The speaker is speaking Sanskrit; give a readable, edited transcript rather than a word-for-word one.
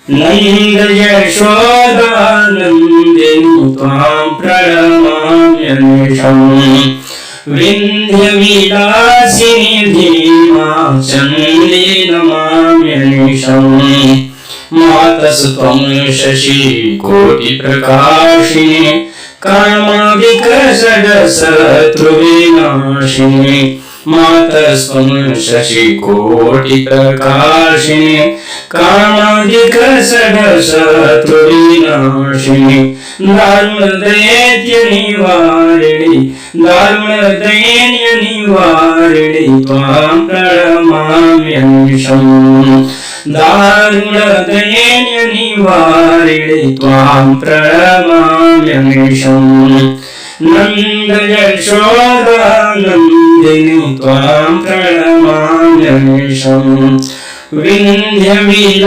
नंद यशोदानन्दिनि त्वां प्रणमाम्यनिशम् विन्ध्यविलासिनि भीमाचण्डी नमाम्यनिशम् मातस्त्वं शशिकोटिप्रकाशिनि कामादिकषडशत्रुविनाशिनि मातस्त्वं शशिकोटिप्रकाशिनि कामादिकषडशत्रुविनाशिनि दारुणदैन्यनिवारिणि त्वां प्रणमाम्यनिशम् दारुणदैन्यनिवारिणि त्वां प्रणमाम्यनिशम् नंद यशोदानन्दिनि त्वां प्रणमाम्यनिशम् विन्ध्यविलासिनि